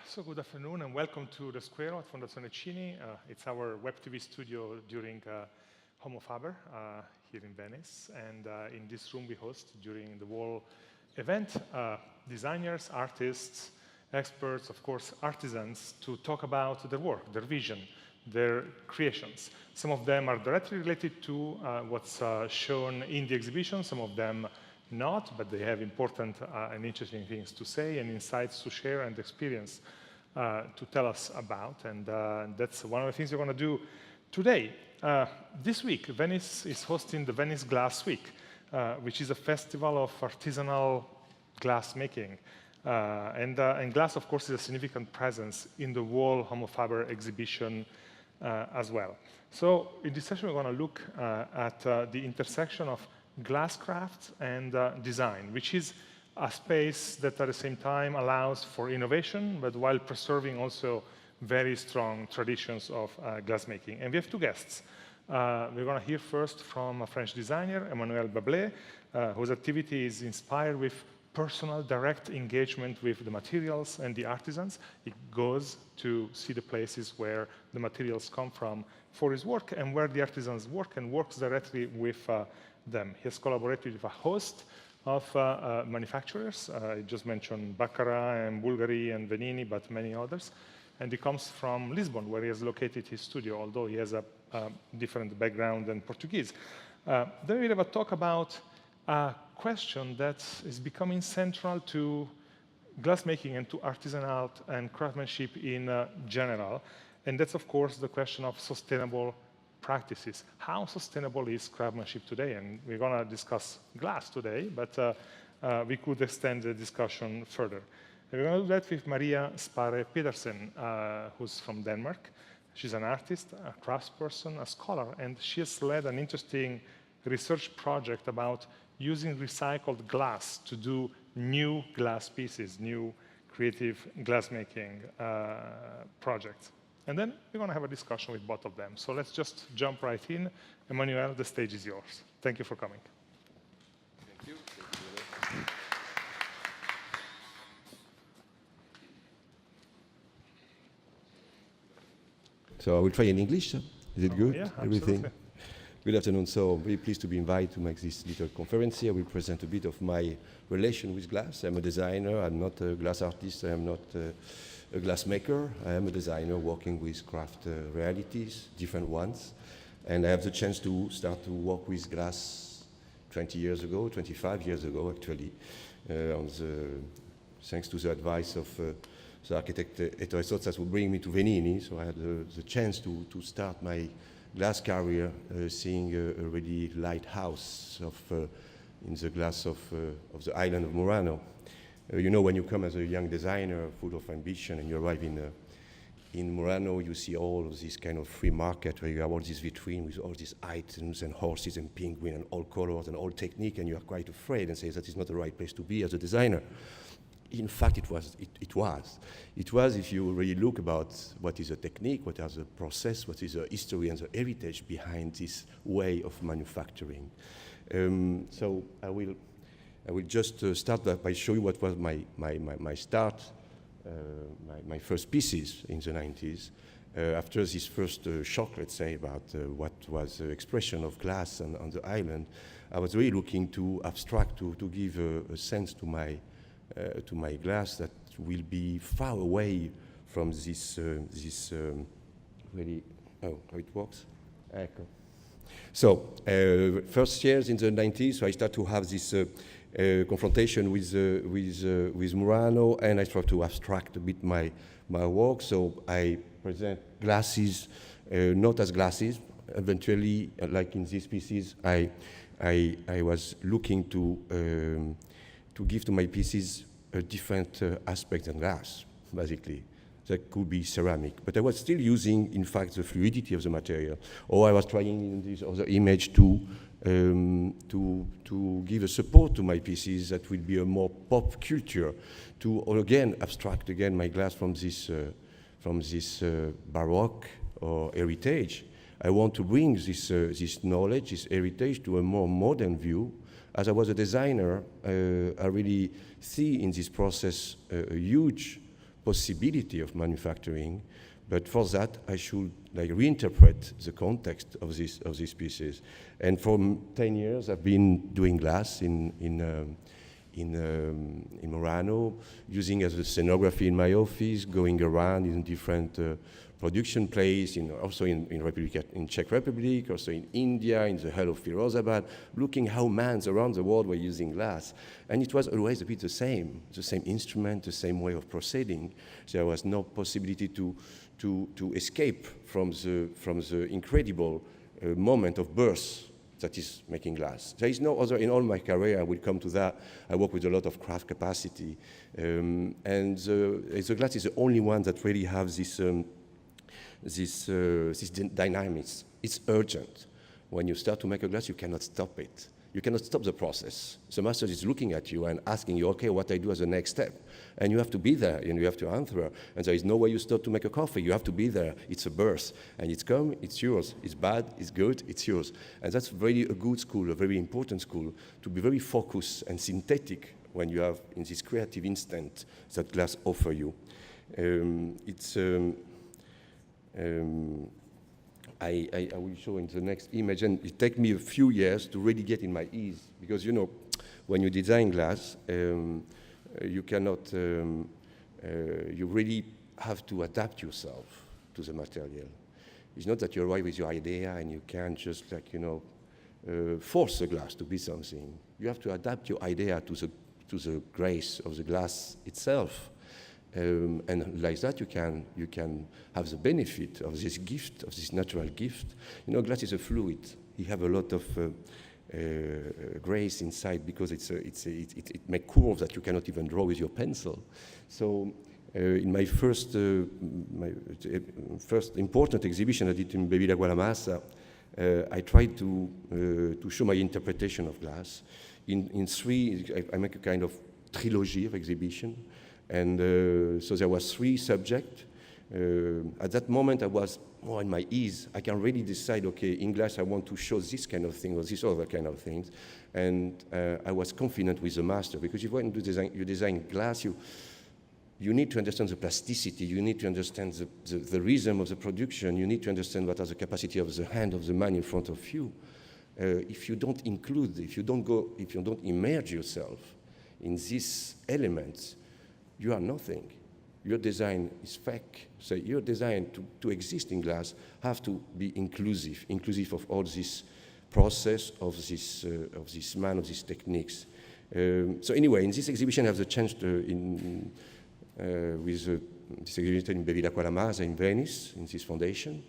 So good afternoon and welcome to the Square at Fondazione Cini. It's our web TV studio during HomoFaber here in Venice. And in this room we host during the whole event designers, artists, experts, of course artisans, to talk about their work, their vision, their creations. Some of them are directly related to what's shown in the exhibition, some of them not, but they have important and interesting things to say and insights to share and experience to tell us about. And that's one of the things we're going to do today. This week, Venice is hosting the Venice Glass Week, which is a festival of artisanal glass making. And glass, of course, is a significant presence in the whole HomoFaber exhibition as well. So in this session, we're going to look at the intersection of glass crafts and design, which is a space that at the same time allows for innovation, but while preserving also very strong traditions of glassmaking. And we have two guests. We're going to hear first from a French designer, Emmanuel Babled, whose activity is inspired with personal, direct engagement with the materials and the artisans. He goes to see the places where the materials come from for his work and where the artisans work, and works directly with them. He has collaborated with a host of manufacturers. I just mentioned Baccarat and Bulgari and Venini, but many others. And he comes from Lisbon, where he has located his studio, although he has a different background than Portuguese. Then we'll have a talk about a question that is becoming central to glassmaking and to artisanal and craftsmanship in general. And that's, of course, the question of sustainable practices. How sustainable is craftsmanship today? And we're going to discuss glass today, but we could extend the discussion further. And we're going to do that with Maria Sparre Petersen, who's from Denmark. She's an artist, a craftsperson, a scholar, and she has led an interesting research project about using recycled glass to do new glass pieces, new creative glassmaking projects. And then we're going to have a discussion with both of them. So let's just jump right in. Emmanuel, the stage is yours. Thank you for coming. Thank you. So I will try in English. Is it good? Yeah, everything. absolutely. Good afternoon. So very pleased to be invited to make this little conference here. I will present a bit of my relation with glass. I'm a designer. I'm not a glass artist. I am not a glass maker. I am a designer working with craft realities, different ones. And I have the chance to start to work with glass 20 years ago, 25 years ago actually, thanks to the advice of the architect Ettore Sozza, who bring me to Venini. So I had the chance to start my glass career seeing a really lighthouse in the glass of the island of Murano. You know, when you come as a young designer full of ambition and you arrive in Murano, you see all of this kind of free market where you have all this vitrine with all these items and horses and penguin and all colors and all technique, and you are quite afraid and say that is not the right place to be as a designer. In fact, it was if you really look about what is a technique, what is a process, what is a history and the heritage behind this way of manufacturing. So I will just start by showing what was my start, my first pieces in the 90s. After this first shock, let's say, about what was the expression of glass on the island, I was really looking to abstract, to give a sense to my glass that will be far away from this really, how it works? So, first years in the 90s, so I start to have this confrontation with Murano, and I try to abstract a bit my work. So I present glasses, not as glasses. Eventually, like in these pieces, I was looking to give to my pieces a different aspect than glass, basically. That could be ceramic, but I was still using, in fact, the fluidity of the material. Or I was trying in this other image to give a support to my pieces that will be a more pop culture, to again abstract again my glass from this Baroque or heritage. I want to bring this knowledge, this heritage, to a more modern view. As I was a designer, I really see in this process a huge possibility of manufacturing, but for that I should like reinterpret the context of these pieces. And for 10 years I've been doing glass in Murano, using as a scenography in my office, going around in different production places, also in Czech Republic, also in India, in the Hell of Firozabad, looking how mans around the world were using glass. And it was always a bit the same instrument, the same way of proceeding. So there was no possibility to escape from the incredible moment of birth that is making glass. There is no other, in all my career, I will come to that, I work with a lot of craft capacity, and the glass is the only one that really has this dynamics. It's urgent. When you start to make a glass, you cannot stop it. You cannot stop the process. The master is looking at you and asking you, okay, what I do as a next step? And you have to be there, and you have to answer. And there is no way you start to make a coffee. You have to be there. It's a birth. And it's come, it's yours. It's bad, it's good, it's yours. And that's really a good school, a very important school, to be very focused and synthetic when you have in this creative instant that glass offer you. I will show in the next image, and it takes me a few years to really get in my ease, because when you design glass, you cannot, you really have to adapt yourself to the material. It's not that you arrive with your idea and you can just force the glass to be something. You have to adapt your idea to the grace of the glass itself. And like that, you can have the benefit of this gift, of this natural gift. Glass is a fluid. You have a lot of grace inside because it makes curves that you cannot even draw with your pencil. So in my first important exhibition I did in Babled, I tried to show my interpretation of glass. In three, I make a kind of trilogy of exhibition. And so there was 3 subjects. At that moment, I was more on my ease. I can really decide, okay, in glass, I want to show this kind of thing or this other kind of things. And I was confident with the master, because if you design glass, you need to understand the plasticity. You need to understand the rhythm of the production. You need to understand what are the capacity of the hand of the man in front of you. If you don't include, if you don't immerse yourself in these elements, you are nothing. Your design is fake. So your design to exist in glass have to be inclusive of all this process, of this man, of these techniques. So anyway, in this exhibition, I have the chance with this exhibition in Babled in Venice, in this foundation,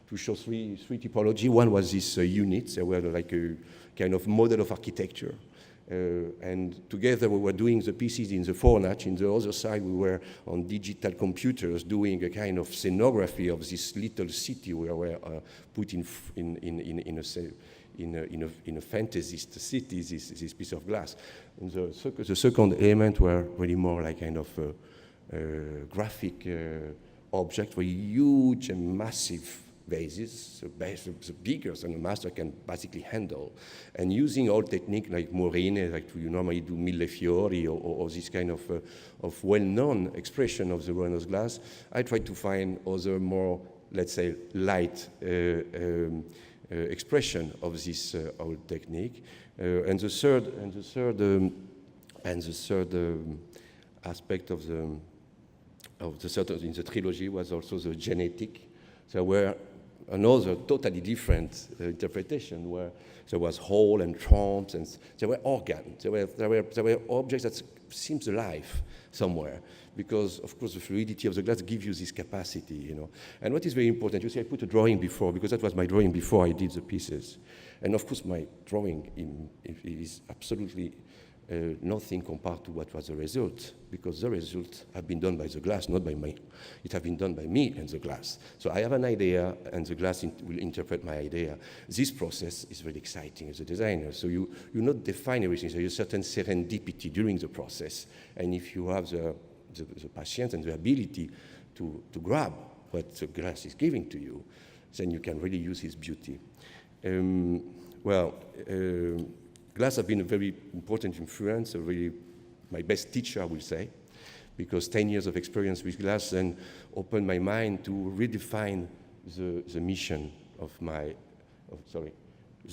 to show three typology. One was this units. They were like a kind of model of architecture. And together we were doing the pieces in the fornage. In the other side, we were on digital computers doing a kind of scenography of this little city where we were put in a fantasist city, this piece of glass. And the second element were really more like kind of graphic object, very huge and massive vases, the bigger than a master can basically handle. And using all technique like morine, like you normally do millefiori or this kind of well-known expression of the Renaissance glass, I tried to find other more, let's say, light expression of this old technique. And the third aspect of the third in the trilogy was also the genetic. There were another totally different interpretation where there was hole and trompe, and there were organs. There were objects that seems alive somewhere, because of course the fluidity of the glass gives you this capacity, And what is very important, you see, I put a drawing before, because that was my drawing before I did the pieces. And of course my drawing is absolutely nothing compared to what was the result, because the result have been done by the glass, not by me. It have been done by me and the glass. So I have an idea, and the glass will interpret my idea. This process is very exciting as a designer. So you not define everything. There is a certain serendipity during the process, and if you have the patience and the ability to grab what the glass is giving to you, then you can really use its beauty. Glass has been a very important influence, really my best teacher, I will say, because 10 years of experience with glass then opened my mind to redefine the mission of my,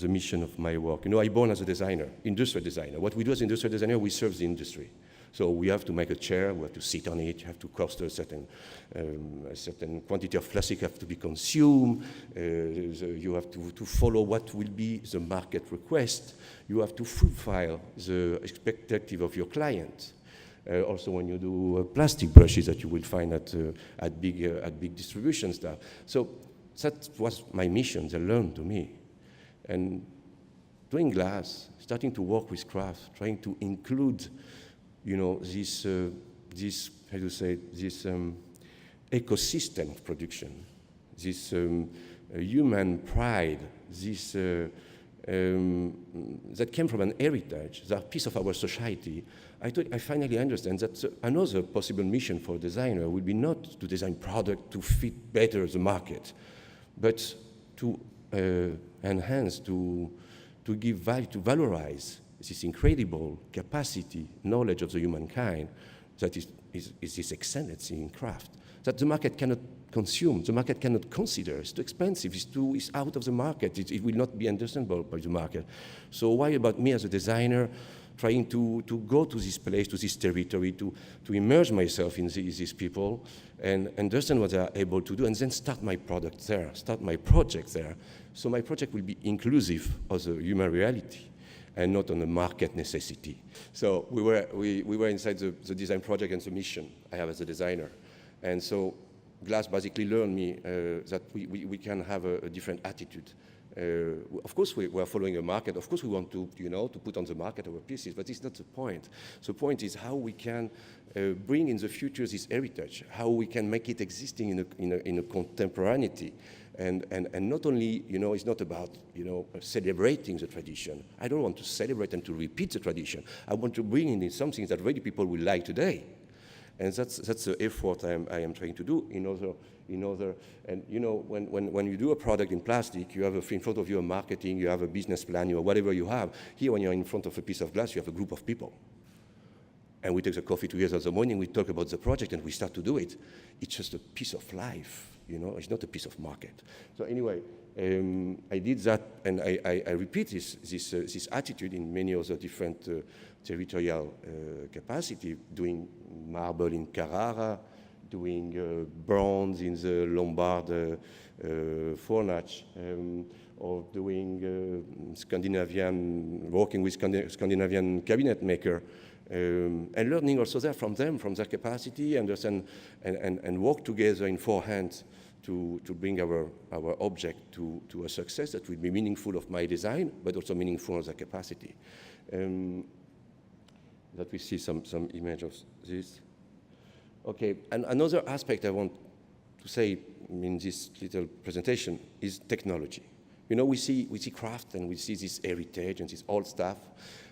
the mission of my work. You know, I born as a designer, industrial designer. What we do as industrial designer, we serve the industry. So we have to make a chair, we have to sit on it, you have to cost a certain quantity of plastic have to be consumed, you have to follow what will be the market request, you have to fulfill the expectative of your client. Also when you do plastic brushes that you will find at big distribution stuff. So that was my mission, they learned to me. And doing glass, starting to work with craft, trying to include, you know, this how to say, this ecosystem of production, this human pride, this that came from an heritage, that piece of our society. I finally understand that another possible mission for a designer would be not to design product to fit better the market, but to enhance, to give value, to valorize this incredible capacity, knowledge of the humankind that is this excellency in craft, that the market cannot consume, the market cannot consider. It's too expensive, it's out of the market, it will not be understandable by the market. So why about me as a designer trying to go to this place, to this territory, to immerse myself in these people and understand what they are able to do, and then start my product there, start my project there. So my project will be inclusive of the human reality and not on a market necessity. So we were inside the design project and the mission I have as a designer. And so glass basically learned me that we can have a different attitude. Of course, we are following a market. Of course, we want to, you know, to put on the market our pieces, but it's not the point. The point is how we can bring in the future this heritage, how we can make it existing in a contemporaneity. And not only, you know, it's not about, you know, celebrating the tradition. I don't want to celebrate and to repeat the tradition. I want to bring in something that really people will like today. And that's the effort I am trying to do in other, and you know, when you do a product in plastic, you have in front of you a marketing, you have a business plan, you have whatever you have. Here, when you're in front of a piece of glass, you have a group of people. And we take the coffee together in the morning, we talk about the project, and we start to do it. It's just a piece of life, you know, it's not a piece of market. So anyway, I did that, and I repeat this attitude in many other different territorial capacity, doing marble in Carrara, doing bronze in the Lombard Fornach, or doing working with Scandinavian cabinet maker, and learning also there from them, from their capacity, and work together in four hands to bring our object to a success that will be meaningful of my design, but also meaningful of their capacity. That we see some image of this. Okay, and another aspect I want to say in this little presentation is technology. You know, we see craft and we see this heritage and this old stuff,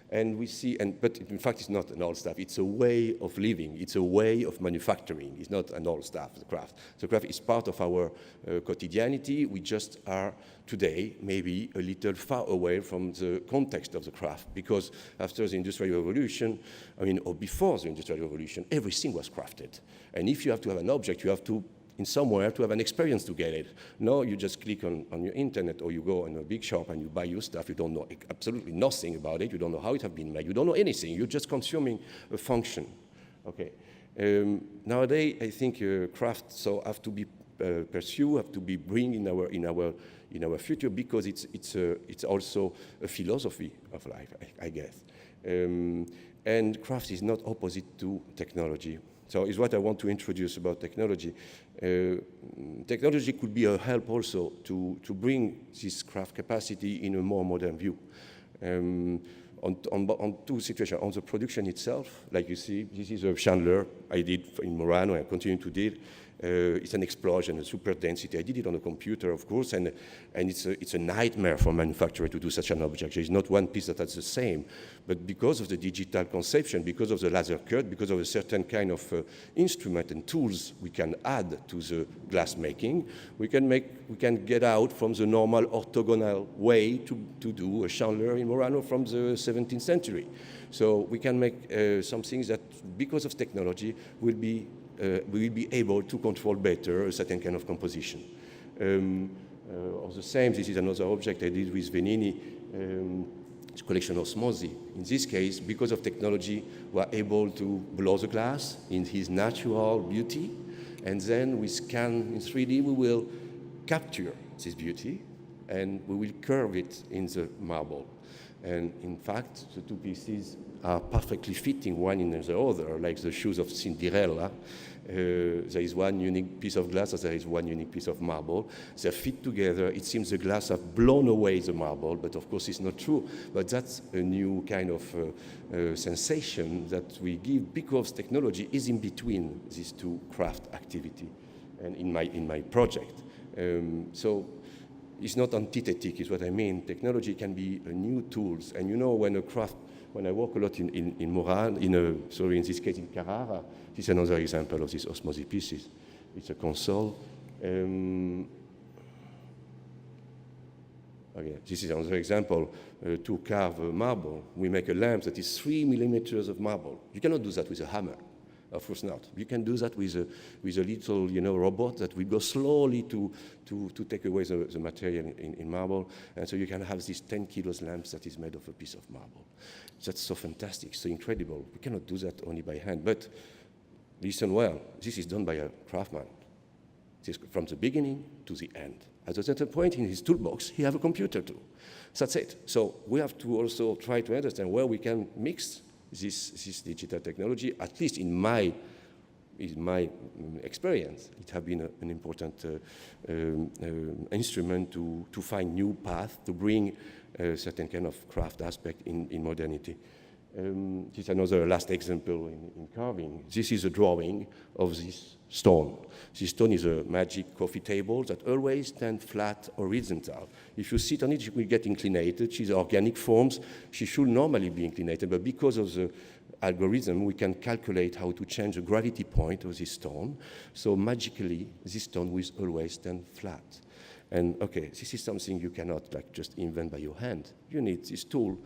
and we see, but in fact it's not an old stuff, it's a way of living, it's a way of manufacturing, it's not an old stuff, the craft. The craft is part of our quotidianity. We just are today maybe a little far away from the context of the craft, because after the Industrial Revolution, I mean, or before the Industrial Revolution, everything was crafted. And if you have to have an object, you have to, in somewhere, to have an experience to get it. No, you just click on your internet, or you go in a big shop and you buy your stuff. You don't know absolutely nothing about it. You don't know how it has been made. You don't know anything. You're just consuming a function. Okay. Nowadays, I think craft so have to be pursued, have to be bring in our future, because it's also a philosophy of life, I guess. And craft is not opposite to technology. So it's what I want to introduce about technology. Technology could be a help also to bring this craft capacity in a more modern view. On two situations. On the production itself, like you see, this is a chandelier I did in Murano, I continue to do. It's an explosion, a super density. I did it on a computer, of course, and it's a nightmare for a manufacturer to do such an object. There is not one piece that's the same. But because of the digital conception, because of the laser cut, because of a certain kind of instrument and tools we can add to the glass making, we can get out from the normal orthogonal way to do a chandelier in Murano from the 17th century. So we can make some things that, because of technology, we will be able to control better a certain kind of composition. Or the same, this is another object I did with Venini, collection osmosis. In this case, because of technology, we are able to blow the glass in his natural beauty, and then we scan in 3D, we will capture this beauty, and we will curve it in the marble. And in fact, the two pieces are perfectly fitting one in the other, like the shoes of Cinderella. There is one unique piece of glass, and there is one unique piece of marble. They fit together. It seems the glass have blown away the marble, but of course it's not true. But that's a new kind of sensation that we give because technology is in between these two craft activity and in my project. So it's not antithetic, is what I mean. Technology can be new tools. And you know, when I work a lot in Murano, in this case in Carrara, this is another example of these osmosis pieces. It's a console. Okay, this is another example. To carve marble, we make a lamp that is 3 millimeters of marble. You cannot do that with a hammer. Of course not. You can do that with a little, robot that will go slowly to take away the material in marble, and so you can have this 10 kilos lamp that is made of a piece of marble. That's so fantastic, so incredible. We cannot do that only by hand. But listen well, this is done by a craftsman. This from the beginning to the end. At a certain point in his toolbox, he has a computer too. That's it. So we have to also try to understand where we can mix this digital technology, at least in my experience. It has been an important instrument to find new paths, to bring a certain kind of craft aspect in modernity. This is another last example in carving. This is a drawing of this stone. This stone is a magic coffee table that always stands flat, horizontal. If you sit on it, you will get inclinated. She's organic forms. She should normally be inclinated, but because of the algorithm, we can calculate how to change the gravity point of this stone. So magically, this stone will always stand flat. And okay, this is something you cannot just invent by your hand. You need this tool.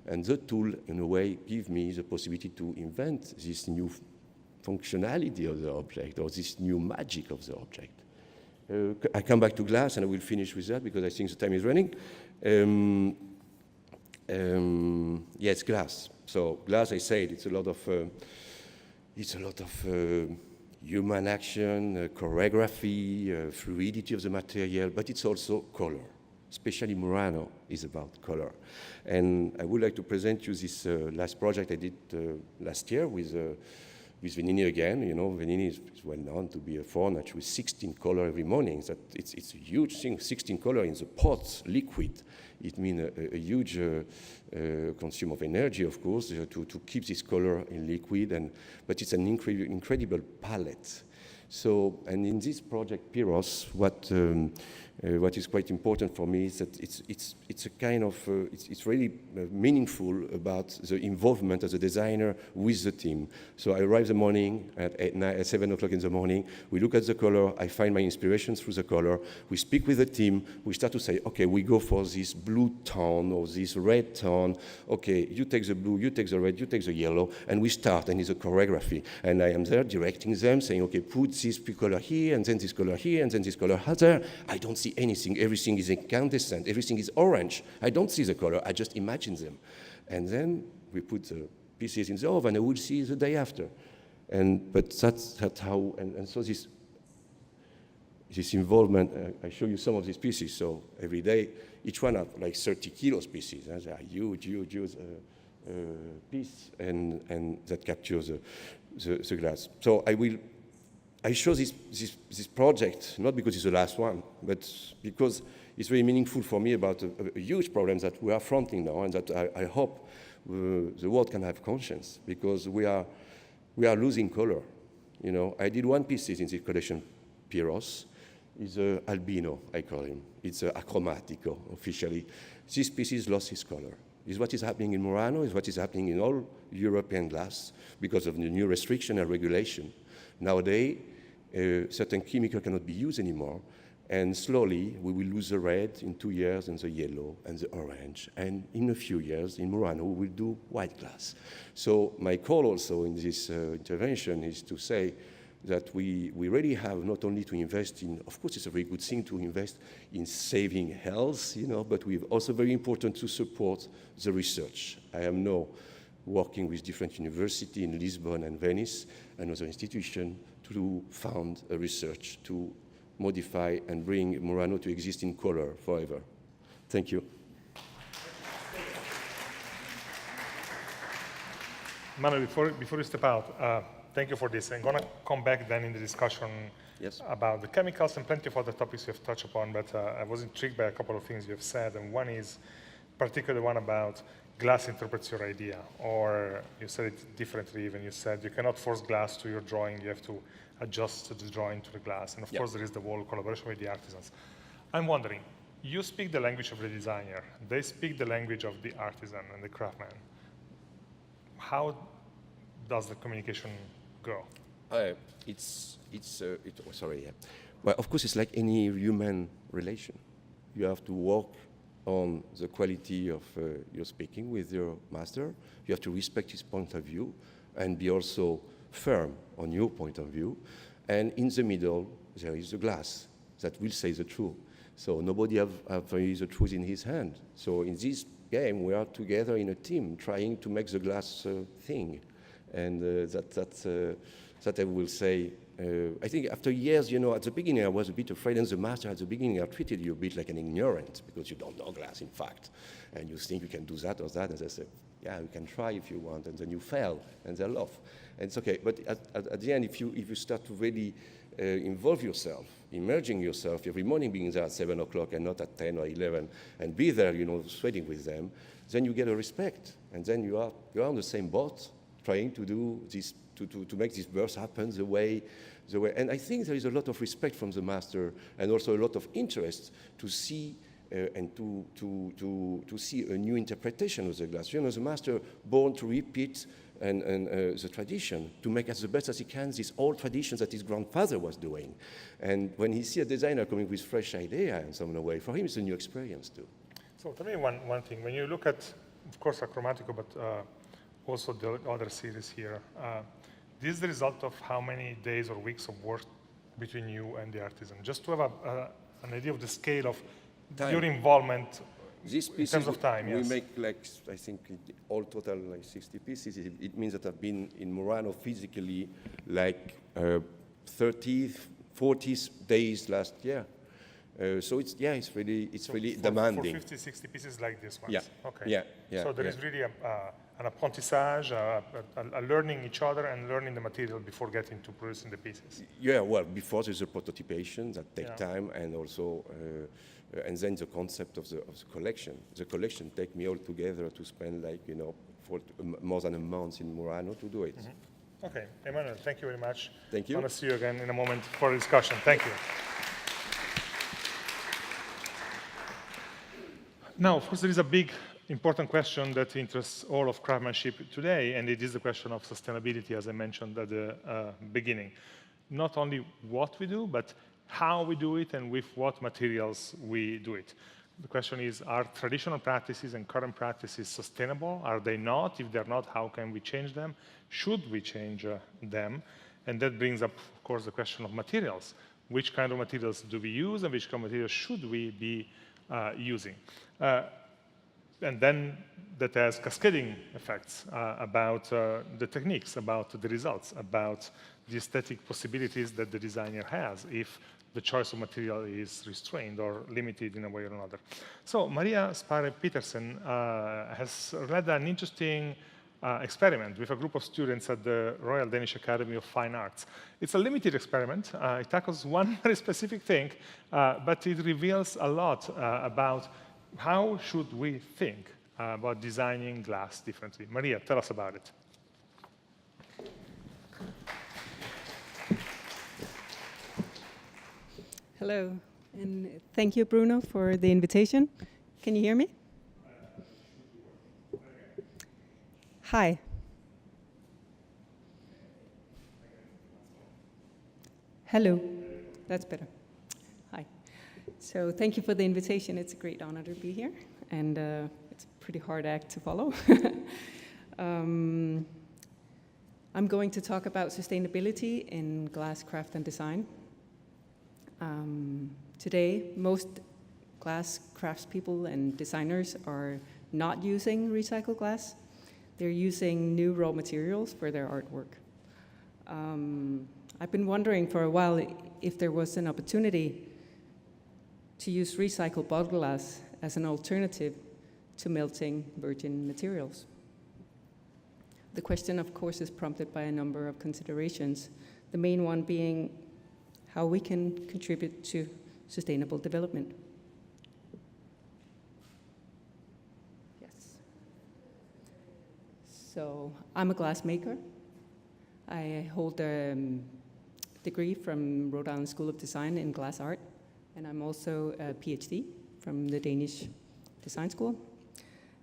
And the tool, in a way, gives me the possibility to invent this new functionality of the object, or this new magic of the object. I come back to glass, and I will finish with that because I think the time is running. Yes, glass. So glass, I said, it's a lot of human action, choreography, fluidity of the material, but it's also color. Especially Murano is about color. And I would like to present you this last project I did last year with Venini again. You know, Venini is well known to be a forge with 16 color every morning. It's a huge thing, 16 color in the pot, liquid. It means a huge consume of energy, of course, to keep this color in liquid, but it's an incredible palette. So, and in this project, Pyros, what is quite important for me is that it's a kind of, it's really meaningful about the involvement as a designer with the team. So I arrive in the morning at 7 o'clock in the morning, we look at the color, I find my inspiration through the color, we speak with the team, we start to say, okay, we go for this blue tone or this red tone, okay, you take the blue, you take the red, you take the yellow, and we start, and it's a choreography. And I am there directing them, saying, okay, put this color here, and then this color here, and then this color there. I don't see anything. Everything is incandescent. Everything is orange. I don't see the color. I just imagine them. And then we put the pieces in the oven. I will see the day after. But that's how. And so this involvement. I show you some of these pieces. So every day, each one are like 30 kilos pieces. They are huge piece, and that captures the glass. So I show this project, not because it's the last one, but because it's very meaningful for me about a huge problem that we are fronting now, and that I hope the world can have conscience, because we are losing color. You know, I did one piece in this collection, Pyros. It's albino, I call him. It's achromatico, officially. This piece lost its color. It's what is happening in Murano, it's what is happening in all European glass because of the new restriction and regulation. Nowadays, certain chemical cannot be used anymore, And slowly, we will lose the red in 2 years, and the yellow, and the orange. And in a few years, in Murano, we will do white glass. So my call also in this intervention is to say that we really have not only to invest in, of course, it's a very good thing to invest in saving health, but we're also very important to support the research. I am now working with different universities in Lisbon and Venice and other institutions to found a research to modify and bring Murano to exist in color forever. Thank you. Emmanuel, before you step out, thank you for this. I'm going to come back then in the discussion about the chemicals and plenty of other topics you have touched upon, but I was intrigued by a couple of things you have said, and one is particularly one about glass interprets your idea, or you said it differently even. You said you cannot force glass to your drawing, you have to adjust the drawing to the glass, and of course there is the whole collaboration with the artisans. I'm wondering, you speak the language of the designer, they speak the language of the artisan and the craftsman. How does the communication go? Well, of course, it's like any human relation. You have to work on the quality of your speaking with your master. You have to respect his point of view and be also firm on your point of view. And in the middle, there is the glass that will say the truth. So nobody have the truth in his hand. So in this game, we are together in a team trying to make the glass thing. And that I will say, I think after years, at the beginning I was a bit afraid, and the master at the beginning I treated you a bit like an ignorant, because you don't know glass, in fact. And you think you can do that or that, and they say, yeah, you can try if you want, and then you fail, and they laugh. And it's okay, but at the end, if you start to really involve yourself, immersing yourself every morning, being there at 7 o'clock and not at 10 or 11, and be there, sweating with them, then you get a respect, and then you are on the same boat, trying to do this, to make this burst happen the way, and I think there is a lot of respect from the master, and also a lot of interest to see and to see a new interpretation of the glass. The master born to repeat and the tradition, to make as the best as he can these old traditions that his grandfather was doing. And when he sees a designer coming with fresh idea in some way, for him it's a new experience too. So tell me one thing. When you look at, of course, Acromatico, but also the other series here, this is the result of how many days or weeks of work between you and the artisan? Just to have an idea of the scale of your involvement in terms of time. We make I think all total 60 pieces. It means that I've been in Murano physically 30, 40 days last year. So it's really demanding. For 50, 60 pieces like this one. Yeah. Okay. Yeah. So there is really an apprentissage, a learning each other and learning the material before getting to producing the pieces. Yeah. Well, before there's a prototypation that take time, and also and then the concept of the collection. The collection take me all together to spend for more than a month in Murano to do it. Mm-hmm. Okay, Emmanuel, thank you very much. Thank you. I want to see you again in a moment for a discussion. Thank you. Now, of course, there is a big, important question that interests all of craftsmanship today, and it is the question of sustainability, as I mentioned at the beginning. Not only what we do, but how we do it and with what materials we do it. The question is, are traditional practices and current practices sustainable? Are they not? If they're not, how can we change them? Should we change them? And that brings up, of course, the question of materials. Which kind of materials do we use, and which kind of materials should we be using? And then that has cascading effects about the techniques, about the results, about the aesthetic possibilities that the designer has if the choice of material is restrained or limited in a way or another. So Maria Sparre Petersen has led an interesting experiment with a group of students at the Royal Danish Academy of Fine Arts. It's a limited experiment. It tackles one very specific thing, but it reveals a lot about how should we think about designing glass differently. Maria, tell us about it. Hello, and thank you, Bruno, for the invitation. Can you hear me? Hi. Hello. That's better. Hi. So thank you for the invitation. It's a great honor to be here, and it's a pretty hard act to follow. I'm going to talk about sustainability in glass craft and design. Today, most glass craftspeople and designers are not using recycled glass. They're using new raw materials for their artwork. I've been wondering for a while if there was an opportunity to use recycled bottle glass as an alternative to melting virgin materials. The question, of course, is prompted by a number of considerations, the main one being how we can contribute to sustainable development. Yes. So I'm a glass maker. I hold a degree from Rhode Island School of Design in glass art, and I'm also a PhD from the Danish Design School.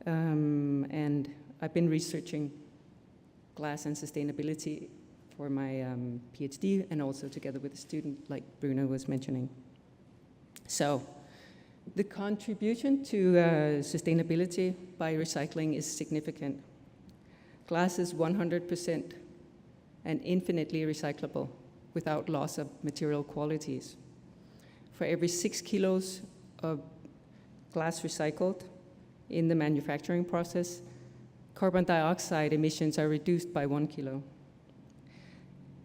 And I've been researching glass and sustainability for my PhD, and also together with a student like Bruno was mentioning. So the contribution to sustainability by recycling is significant. Glass is 100% and infinitely recyclable without loss of material qualities. For every 6 kilos of glass recycled in the manufacturing process, carbon dioxide emissions are reduced by 1 kilo.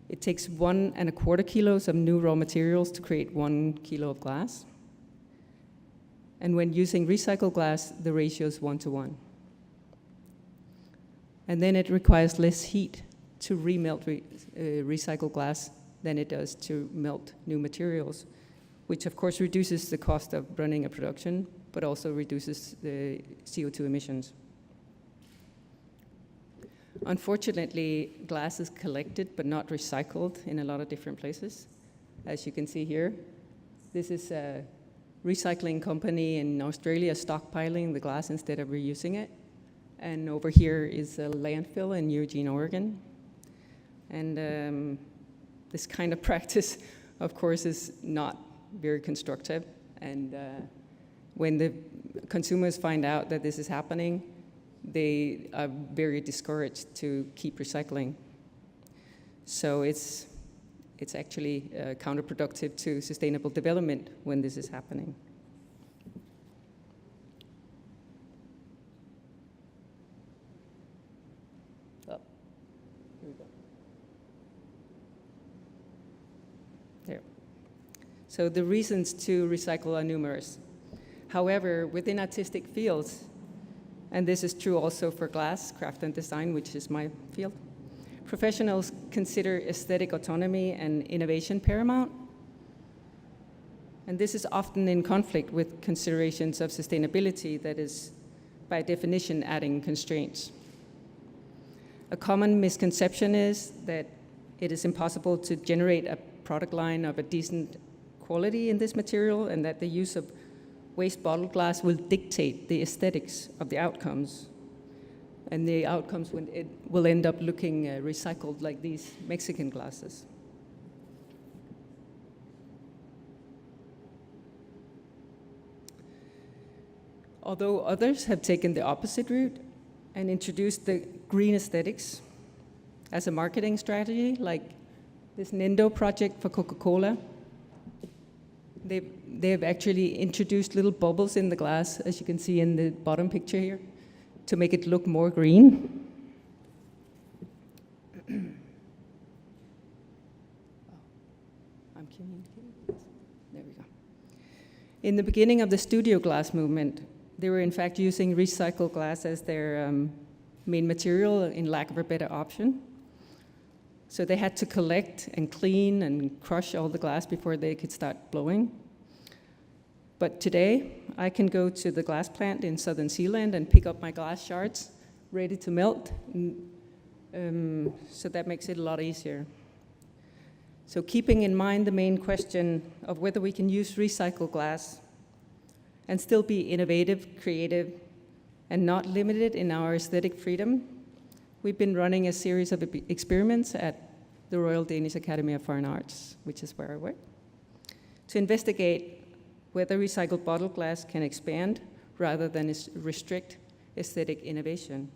It takes 1¼ kilos of new raw materials to create 1 kilo of glass. And when using recycled glass, the ratio is 1:1. And then it requires less heat to remelt recycled glass than it does to melt new materials, which of course reduces the cost of running a production, but also reduces the CO2 emissions. Unfortunately, glass is collected but not recycled in a lot of different places. As you can see here, this is a recycling company in Australia stockpiling the glass instead of reusing it. And over here is a landfill in Eugene, Oregon. And this kind of practice, of course, is not very constructive. And when the consumers find out that this is happening, they are very discouraged to keep recycling. So it's actually counterproductive to sustainable development when this is happening. Oh, here we go. There. So the reasons to recycle are numerous. However, within artistic fields, and this is true also for glass, craft and design, which is my field, professionals consider aesthetic autonomy and innovation paramount. And this is often in conflict with considerations of sustainability that is, by definition, adding constraints. A common misconception is that it is impossible to generate a product line of a decent quality in this material, and that the use of waste bottle glass will dictate the aesthetics of the outcomes. And the outcomes will end up looking recycled like these Mexican glasses. Although others have taken the opposite route and introduced the green aesthetics as a marketing strategy, like this Nendo project for Coca-Cola, they've actually introduced little bubbles in the glass, as you can see in the bottom picture here, to make it look more green. I'm communicating. There we go. In the beginning of the studio glass movement, they were in fact using recycled glass as their main material in lack of a better option. So they had to collect and clean and crush all the glass before they could start blowing. But today, I can go to the glass plant in southern Zealand and pick up my glass shards ready to melt. So that makes it a lot easier. So keeping in mind the main question of whether we can use recycled glass and still be innovative, creative, and not limited in our aesthetic freedom, we've been running a series of experiments at the Royal Danish Academy of Fine Arts, which is where I work, to investigate whether recycled bottle glass can expand rather than restrict aesthetic innovation.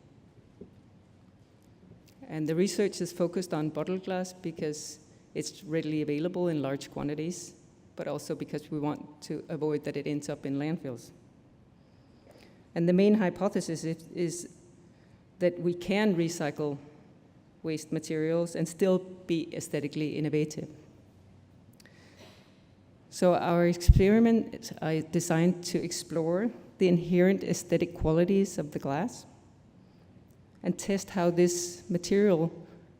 And the research is focused on bottle glass because it's readily available in large quantities, but also because we want to avoid that it ends up in landfills. And the main hypothesis is that we can recycle waste materials and still be aesthetically innovative. So our experiment is designed to explore the inherent aesthetic qualities of the glass and test how this material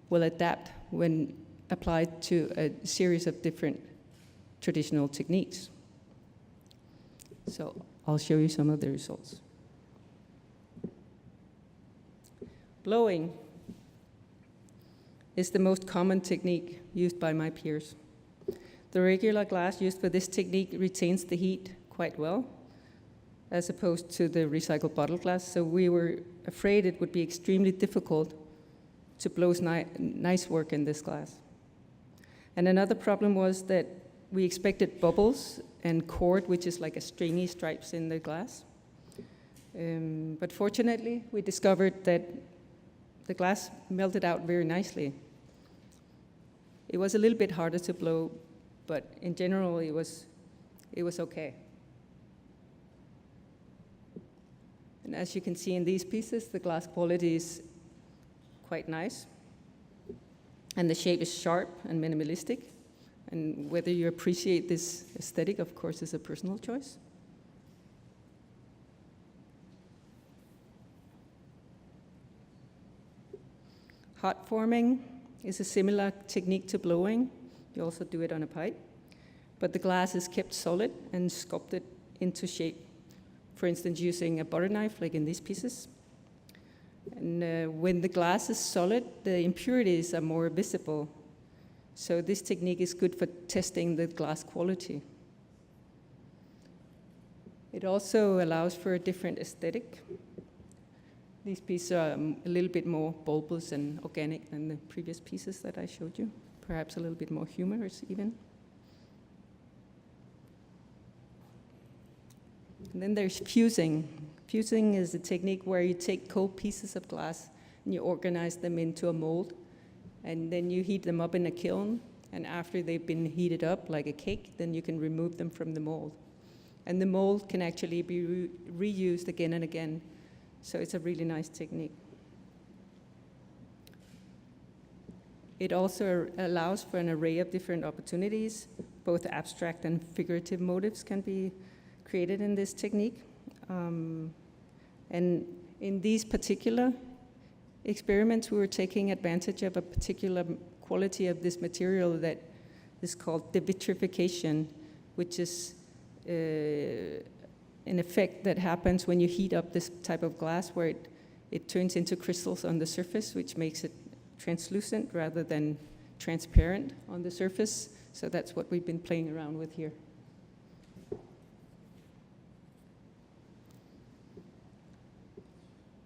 will adapt when applied to a series of different traditional techniques. So I'll show you some of the results. Blowing is the most common technique used by my peers. The regular glass used for this technique retains the heat quite well, as opposed to the recycled bottle glass, so we were afraid it would be extremely difficult to blow nice work in this glass. And another problem was that we expected bubbles and cord, which is like a stringy stripes in the glass. But fortunately, we discovered that the glass melted out very nicely. It was a little bit harder to blow, but in general, it was okay. And as you can see in these pieces, the glass quality is quite nice. And the shape is sharp and minimalistic. And whether you appreciate this aesthetic, of course, is a personal choice. Hot forming is a similar technique to blowing. You also do it on a pipe. But the glass is kept solid and sculpted into shape. For instance, using a butter knife, like in these pieces. And when the glass is solid, the impurities are more visible. So this technique is good for testing the glass quality. It also allows for a different aesthetic. These pieces are a little bit more bulbous and organic than the previous pieces that I showed you. Perhaps a little bit more humorous even. And then there's fusing. Fusing is a technique where you take cold pieces of glass and you organize them into a mold, and then you heat them up in a kiln, and after they've been heated up like a cake, then you can remove them from the mold. And the mold can actually be reused again and again, so it's a really nice technique. It also allows for an array of different opportunities. Both abstract and figurative motifs can be created in this technique. And in these particular experiments, we were taking advantage of a particular quality of this material that is called devitrification, which is an effect that happens when you heat up this type of glass, where it turns into crystals on the surface, which makes it translucent rather than transparent on the surface. So that's what we've been playing around with here.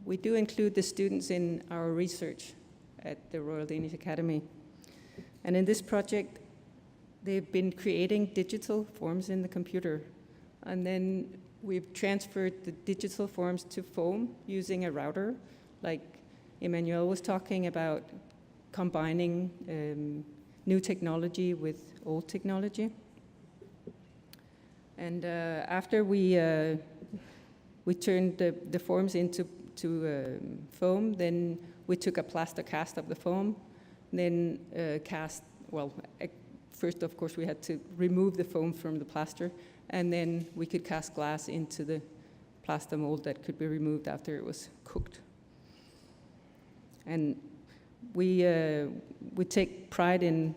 We do include the students in our research at the Royal Danish Academy. And in this project, they've been creating digital forms in the computer. And then we've transferred the digital forms to foam using a router, like Emmanuel was talking about, combining new technology with old technology. And after we turned the forms into foam, then we took a plaster cast of the foam, then first of course we had to remove the foam from the plaster, and then we could cast glass into the plaster mold that could be removed after it was cooked. And we take pride in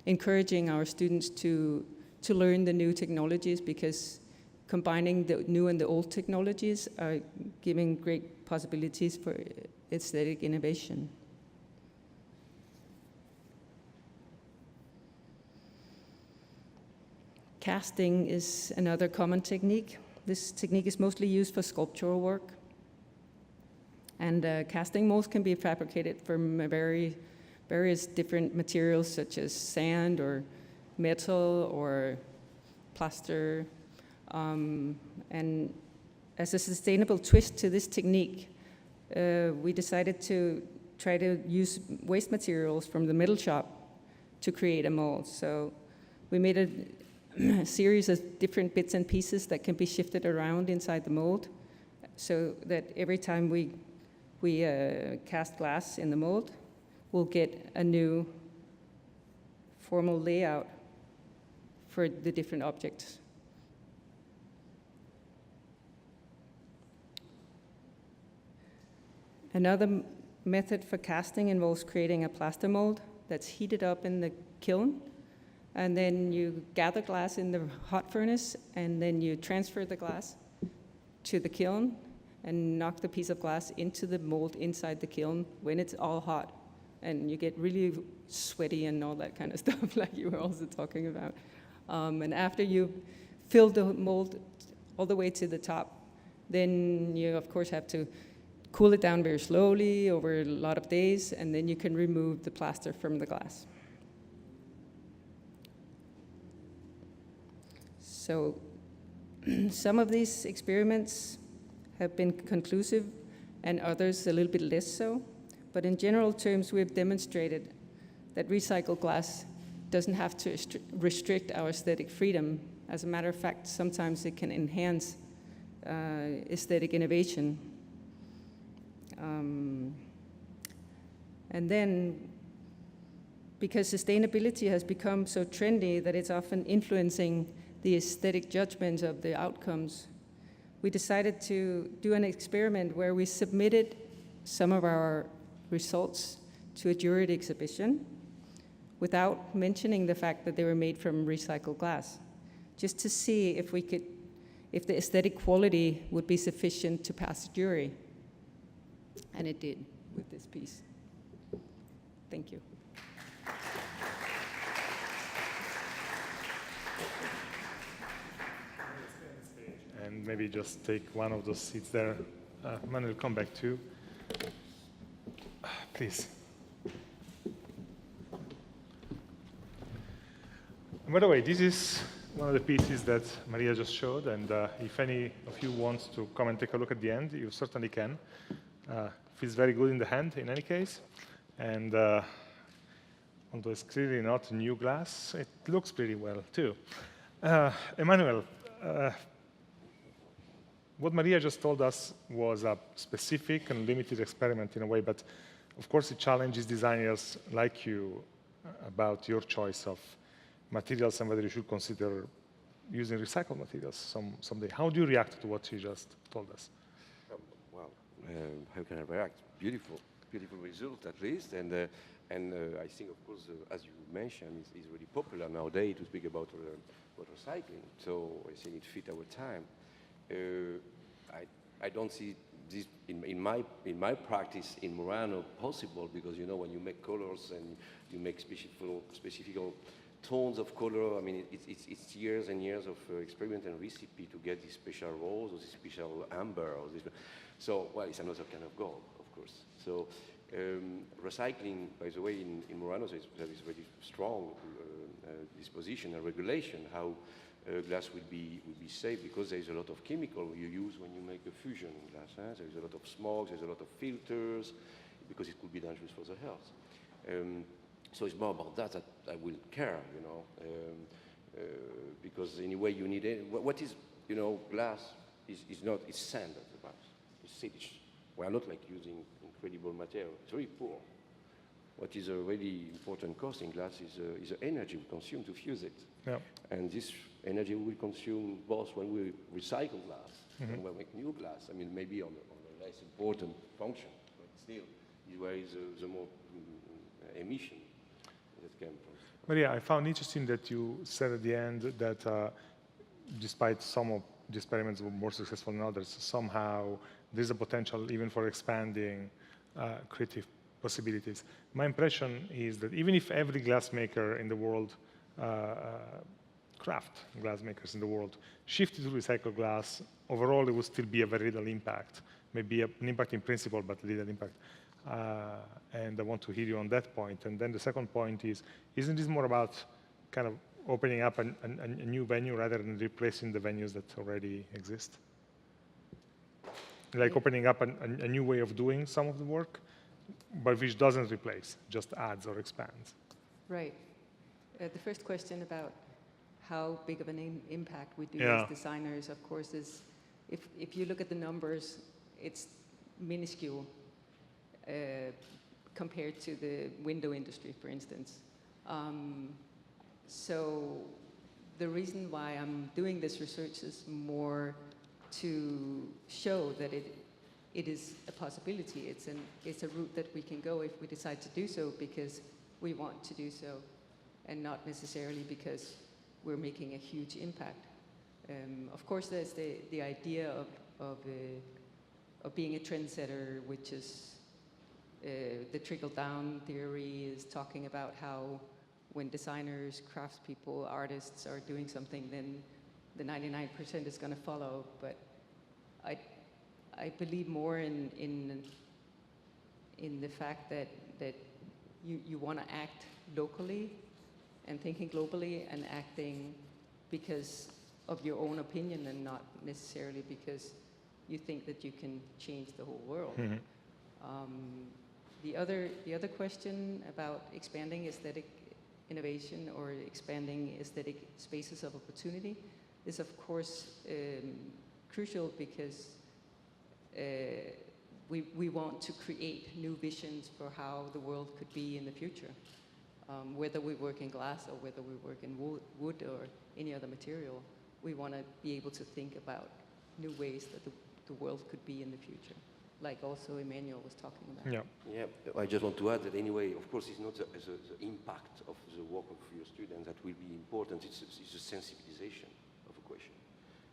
encouraging our students to learn the new technologies, because combining the new and the old technologies are giving great possibilities for aesthetic innovation. Casting is another common technique. This technique is mostly used for sculptural work. And casting molds can be fabricated from various different materials, such as sand or metal or plaster. And as a sustainable twist to this technique, we decided to try to use waste materials from the metal shop to create a mold. So we made a series of different bits and pieces that can be shifted around inside the mold, so that every time we cast glass in the mold, we'll get a new formal layout for the different objects. Another method for casting involves creating a plaster mold that's heated up in the kiln, and then you gather glass in the hot furnace, and then you transfer the glass to the kiln and knock the piece of glass into the mold inside the kiln when it's all hot. And you get really sweaty and all that kind of stuff, like you were also talking about. And after you fill the mold all the way to the top, then you, of course, have to cool it down very slowly over a lot of days, and then you can remove the plaster from the glass. So some of these experiments have been conclusive and others a little bit less so. But in general terms, we've demonstrated that recycled glass doesn't have to restrict our aesthetic freedom. As a matter of fact, sometimes it can enhance aesthetic innovation. And then, because sustainability has become so trendy that it's often influencing the aesthetic judgments of the outcomes, we decided to do an experiment where we submitted some of our results to a juried exhibition without mentioning the fact that they were made from recycled glass, just to see if the aesthetic quality would be sufficient to pass a jury. And it did with this piece. Thank you. And maybe just take one of those seats there. Emmanuel, come back too. Please. And by the way, this is one of the pieces that Maria just showed, and if any of you want to come and take a look at the end, you certainly can. Feels very good in the hand in any case, and although it's clearly not new glass, it looks pretty well too. Emmanuel, what Maria just told us was a specific and limited experiment in a way, but of course it challenges designers like you about your choice of materials and whether you should consider using recycled materials someday. How do you react to what she just told us? How can I react? Beautiful result at least, and I think, of course, as you mentioned, it's really popular nowadays to speak about recycling. So I think it fit our time. I don't see this in my practice in Murano possible, because when you make colors and you make specific tones of color, I mean it's years and years of experiment and recipe to get this special rose or this special amber or this. So, well, it's another kind of goal, of course. So, recycling, by the way, in Murano, there is very strong disposition and regulation how glass will be safe, because there is a lot of chemical you use when you make a fusion in glass. There is a lot of smoke, there is a lot of filters, because it could be dangerous for the health. So it's more about that I will care, because anyway you need it. What is, glass is not, it's sand at the bottom. It's we are not like using incredible material. It's very poor. What is a really important cost in glass is the energy we consume to fuse it. Yeah. And this energy we will consume both when we recycle glass and when we make new glass. I mean, maybe on a less important function, but still, where is the more emission that came from. Maria, I found interesting that you said at the end that despite some of the experiments were more successful than others, somehow there's a potential even for expanding creative possibilities. My impression is that even if every glassmaker in the world, craft glassmakers in the world, shifted to recycled glass, overall it would still be a very little impact. Maybe an impact in principle, but little impact. And I want to hear you on that point. And then the second point is, isn't this more about kind of opening up a new venue rather than replacing the venues that already exist? Like opening up a new way of doing some of the work, but which doesn't replace, just adds or expands. Right. The first question about how big of an impact we do Yeah. as designers, of course, is if you look at the numbers, it's minuscule compared to the window industry, for instance. So the reason why I'm doing this research is more to show that it is a possibility. It's a route that we can go if we decide to do so because we want to do so, and not necessarily because we're making a huge impact. Of course, there's the idea of being a trendsetter, which is the trickle-down theory is talking about how when designers, craftspeople, artists are doing something, then the 99% is going to follow. But I believe more in the fact that you want to act locally and thinking globally and acting because of your own opinion and not necessarily because you think that you can change the whole world. Mm-hmm. The other question about expanding aesthetic innovation or expanding aesthetic spaces of opportunity is of course crucial because we want to create new visions for how the world could be in the future. Whether we work in glass or whether we work in wood or any other material, we want to be able to think about new ways that the world could be in the future, like also Emmanuel was talking about. Yeah. Yeah, I just want to add that anyway, of course, it's not the impact of the work of your students that will be important, it's a sensibilization of a question.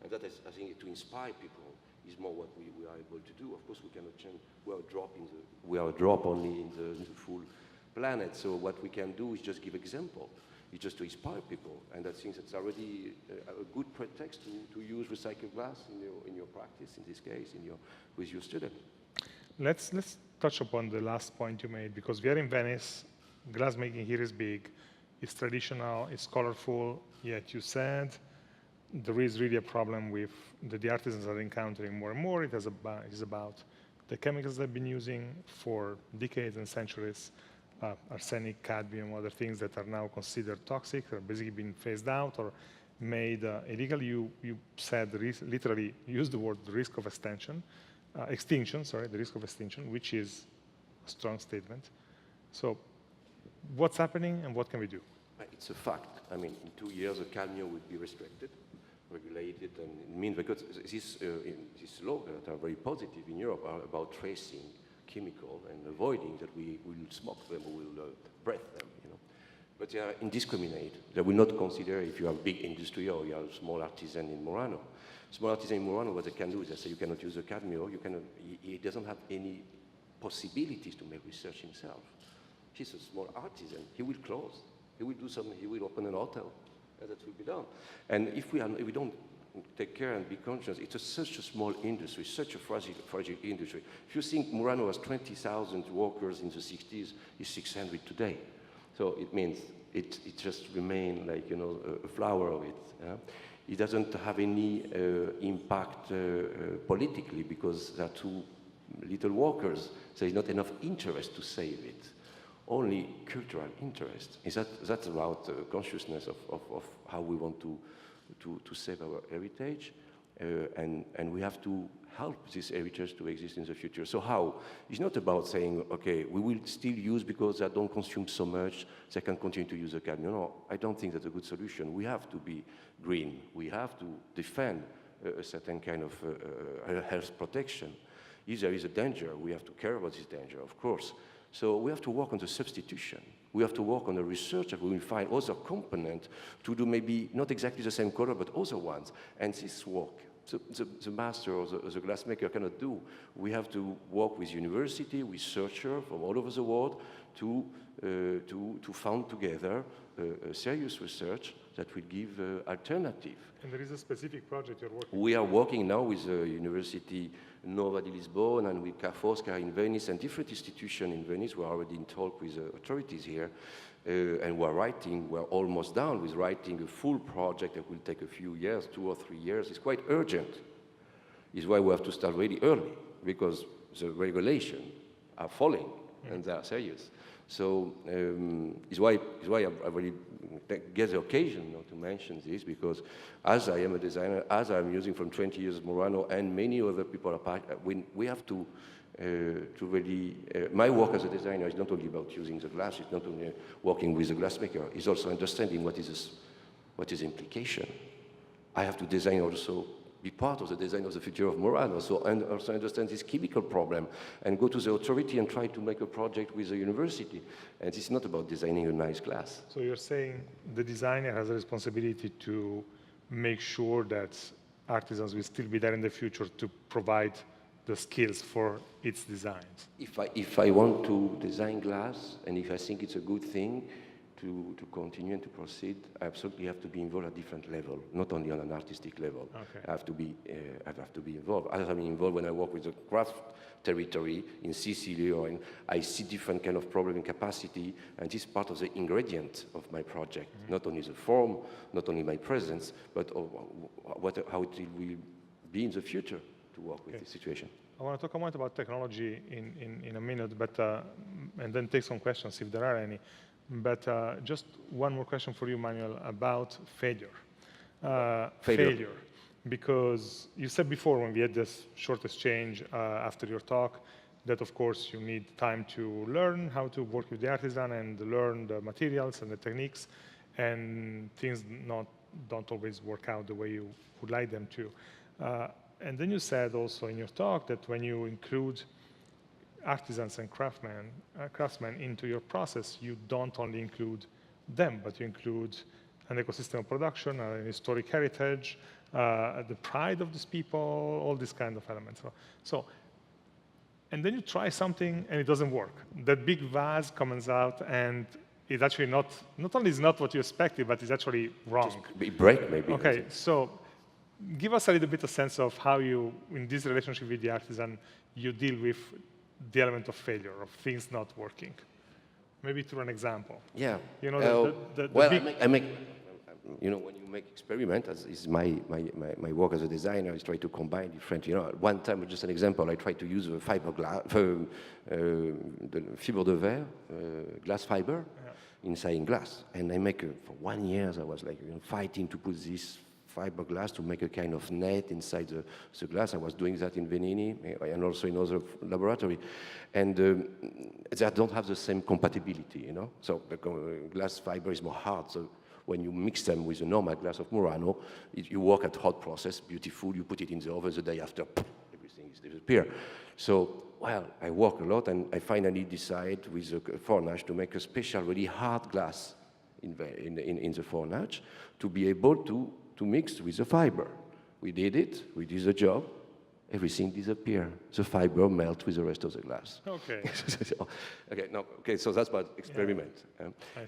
And that is, I think, to inspire people is more what we are able to do. Of course, we cannot change, we are a drop only in the full planet, so what we can do is just give example. It's just to inspire people, and I think that's already a good pretext to use recycled glass in your practice, in this case, with your student. Let's touch upon the last point you made, because we are in Venice, glassmaking here is big, it's traditional, it's colorful, yet you said there is really a problem with that the artisans are encountering more and more. It is about the chemicals they've been using for decades and centuries, arsenic, cadmium, other things that are now considered toxic, are basically being phased out or made illegal. You said literally used the word risk of extinction, the risk of extinction, which is a strong statement. So what's happening and what can we do? It's a fact. I mean, in 2 years, the cadmium will be restricted, regulated, and it means because these laws that are very positive in Europe are about tracing chemical and avoiding that we will smoke them or will breathe them, you know. But they are indiscriminate. They will not consider if you have big industry or you are a small artisan in Murano. Small artisan in Murano, what they can do is they say you cannot use the cadmium, he doesn't have any possibilities to make research himself. He's a small artisan, he will close. He will do something, he will open an hotel, and that will be done. And if we don't take care and be conscious, it's such a small industry, such a fragile industry. If you think Murano has 20,000 workers in the 60s, it's 600 today. So it means it just remains like, you know, a flower of it. Yeah? It doesn't have any impact politically because there are too little workers. There is not enough interest to save it. Only cultural interest. That's about consciousness of how we want to save our heritage, and we have to help this heritage to exist in the future. So how? It's not about saying, okay, we will still use because they don't consume so much, they can continue to use the cadmium. No, I don't think that's a good solution. We have to be green. We have to defend a certain kind of health protection. If there is a danger, we have to care about this danger, of course. So we have to work on the substitution. We have to work on the research that we will find other components to do maybe not exactly the same color, but other ones. And this work, the master or the glassmaker cannot do. We have to work with university, researchers from all over the world to found together a serious research that will give alternative. And there is a specific project you're working on. We are working now with the University Nova di Lisbon and with Ca' Foscari in Venice and different institutions in Venice. We are already in talk with authorities here. And we're almost done with writing a full project that will take a few years, 2 or 3 years. It's quite urgent. It's why we have to start really early, because the regulations are falling and they are serious. So it's why I really get the occasion to mention this, because as I am a designer, as I'm using from 20 years Murano, and many other people are part, we have to really, my work as a designer is not only about using the glass, it's not only working with the glassmaker, it's also understanding what is implication. I have to design also, be part of the design of the future of Murano, and also understand this chemical problem, and go to the authority and try to make a project with the university. And it's not about designing a nice glass. So you're saying the designer has a responsibility to make sure that artisans will still be there in the future to provide the skills for its designs. If I want to design glass, and if I think it's a good thing to continue and to proceed, I absolutely have to be involved at different level, not only on an artistic level. Okay. I have to be involved. As I'm involved when I work with the craft territory in Sicily, I see different kind of problem in capacity, and this is part of the ingredient of my project. Not only the form, not only my presence, but how it will be in the future to work with this situation. I want to talk more about technology in a minute, but and then take some questions if there are any. But just one more question for you, Emmanuel, about failure. Failure. Because you said before, when we had this short exchange after your talk, that of course you need time to learn how to work with the artisan and learn the materials and the techniques, and things don't always work out the way you would like them to. And then you said also in your talk that when you include artisans and craftsmen into your process, you don't only include them, but you include an ecosystem of production, an historic heritage, the pride of these people, all these kind of elements. And then you try something and it doesn't work. That big vase comes out and it's actually not only is not what you expected, but it's actually wrong. Just break, maybe. Okay, so give us a little bit of sense of how you, in this relationship with the artisan, you deal with the element of failure, of things not working. Maybe through an example. Yeah. You know, I make, you know, when you make experiment, as is my work as a designer, is try to combine different, you know, one time, just an example, I tried to use the fiberglass, the fibre de verre, glass fiber, inside glass. And I make, for 1 year, I was like, you know, fighting to put this fiberglass to make a kind of net inside the glass. I was doing that in Venini and also in other laboratory. And they don't have the same compatibility, you know? So the glass fiber is more hard. So when you mix them with a normal glass of Murano, you work at hot process, beautiful, you put it in the oven the day after, everything is disappear. So, well, I work a lot and I finally decide with the fornage to make a special, really hard glass in the fornage to be able to mix with the fiber. We did it, we did the job, everything disappeared. The fiber melts with the rest of the glass. Okay. So that's about experiment.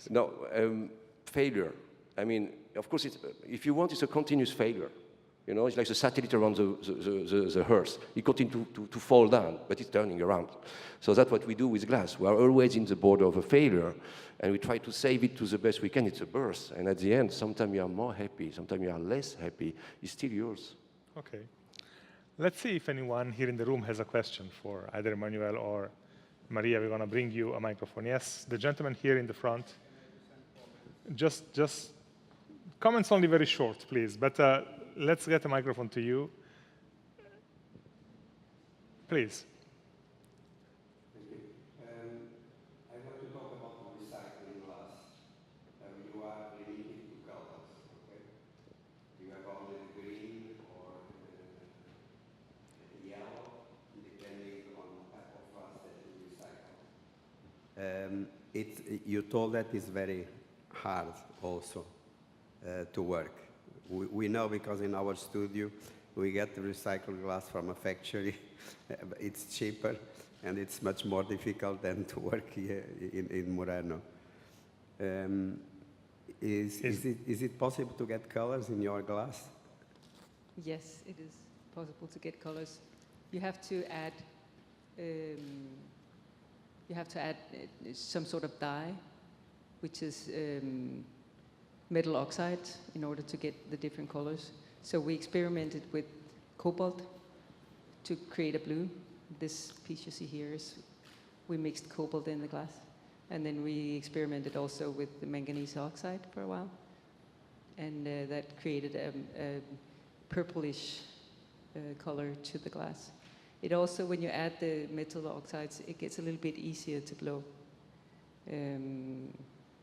Now, failure. I mean, of course, if you want, it's a continuous failure. You know, it's like the satellite around the Earth. It continues to fall down, but it's turning around. So that's what we do with glass. We are always in the border of a failure, and we try to save it to the best we can. It's a burst, and at the end, sometimes you are more happy, sometimes you are less happy. It's still yours. Okay. Let's see if anyone here in the room has a question for either Emmanuel or Maria. We're going to bring you a microphone. Yes, the gentleman here in the front. Just comments only very short, please. But let's get a microphone to you. Please. Thank you. I want to talk about the recycling glass. You are limited to colors, okay? You have only the green or the yellow, depending on the type of glass that you recycle. You told that it's very hard also to work. We know because in our studio we get the recycled glass from a factory. It's cheaper, and it's much more difficult than to work here in Murano. Is it possible to get colors in your glass? Yes, it is possible to get colors. You have to add some sort of dye, which is metal oxide, in order to get the different colors. So we experimented with cobalt to create a blue. This piece you see here is, we mixed cobalt in the glass. And then we experimented also with the manganese oxide for a while. And that created a purplish color to the glass. It also, when you add the metal oxides, it gets a little bit easier to blow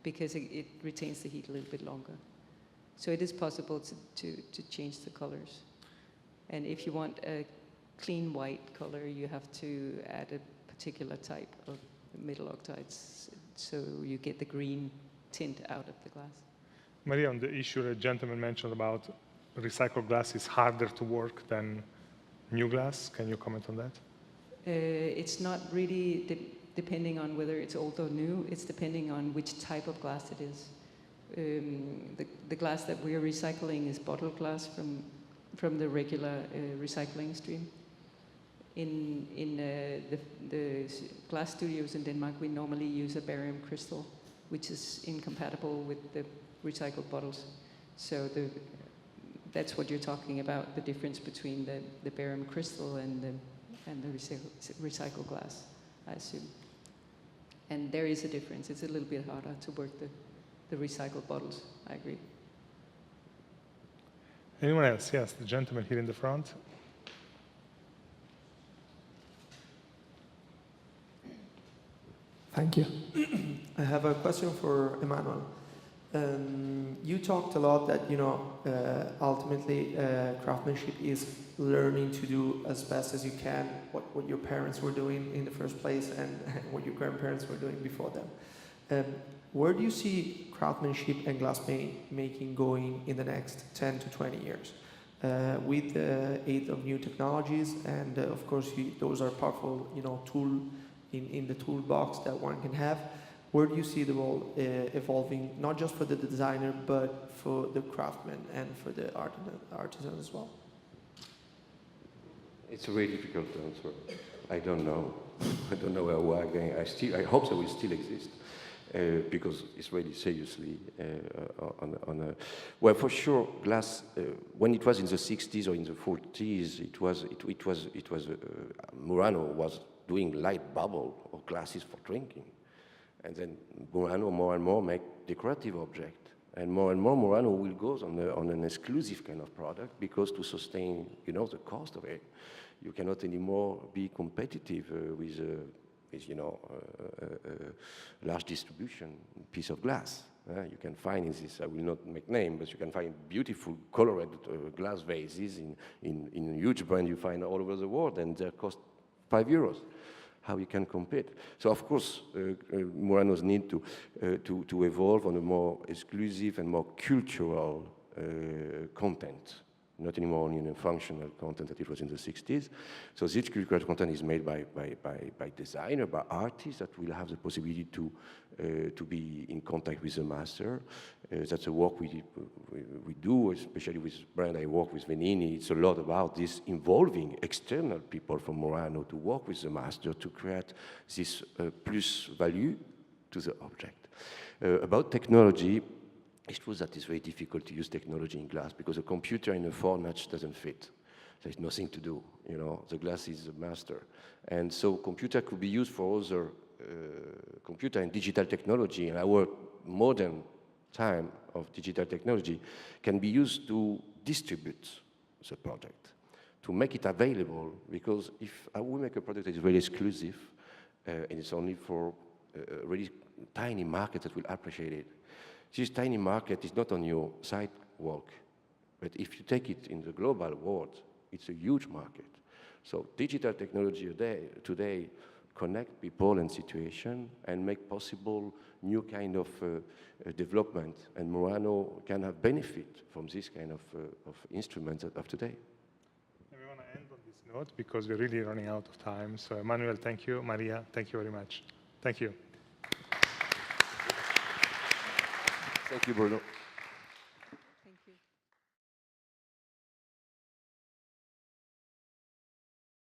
because it retains the heat a little bit longer. So it is possible to change the colors. And if you want a clean white color, you have to add a particular type of metal oxides, so you get the green tint out of the glass. Maria, on the issue the gentleman mentioned about recycled glass is harder to work than new glass, can you comment on that? It's not really depending on whether it's old or new, it's depending on which type of glass it is. The glass that we're recycling is bottled glass from the regular recycling stream. In the glass studios in Denmark, we normally use a barium crystal, which is incompatible with the recycled bottles. So that's what you're talking about, the difference between the barium crystal and the recycled glass, I assume. And there is a difference. It's a little bit harder to work the recycled bottles, I agree. Anyone else? Yes, the gentleman here in the front. Thank you. I have a question for Emmanuel. You talked a lot that, ultimately craftsmanship is learning to do as best as you can what your parents were doing in the first place and what your grandparents were doing before them. Where do you see craftsmanship and glass making going in the next 10 to 20 years? With the aid of new technologies, and of course those are powerful, tool in the toolbox that one can have. Where do you see the role evolving, not just for the designer, but for the craftsman and for the artisan as well? It's a really difficult answer. I don't know. I don't know where we're going. I hope that will still exist. Because it's really seriously well, for sure, glass. When it was in the 60s or in the 40s, it was Murano was doing light bubble or glasses for drinking, and then Murano more and more make decorative object, and more Murano will go on an exclusive kind of product because to sustain the cost of it, you cannot anymore be competitive with large distribution piece of glass. You can find in this, I will not make name, but you can find beautiful colored glass vases in huge brand you find all over the world, and they cost €5. How you can compete? So of course, Muranos need to evolve on a more exclusive and more cultural content. Not anymore only in a functional content that it was in the 60s. So this cultural content is made by designer, by artists that will have the possibility to be in contact with the master. That's a work we do, especially with brand I work with Venini. It's a lot about this involving external people from Murano to work with the master to create this plus value to the object. About technology, it's true that it's very difficult to use technology in glass because a computer in a format doesn't fit. There's nothing to do, the glass is the master. And so computer could be used for other computer and digital technology, and our modern time of digital technology can be used to distribute the product, to make it available, because if we make a product that is very exclusive, and it's only for a really tiny market that will appreciate it, this tiny market is not on your sidewalk, but if you take it in the global world, it's a huge market. So digital technology today connect people and situation and make possible new kind of development, and Murano can have benefit from this kind of instruments of today. And we want to end on this this note because we're really running out of time. So Emmanuel, thank you. Maria, thank you very much. Thank you. Thank you, Bruno.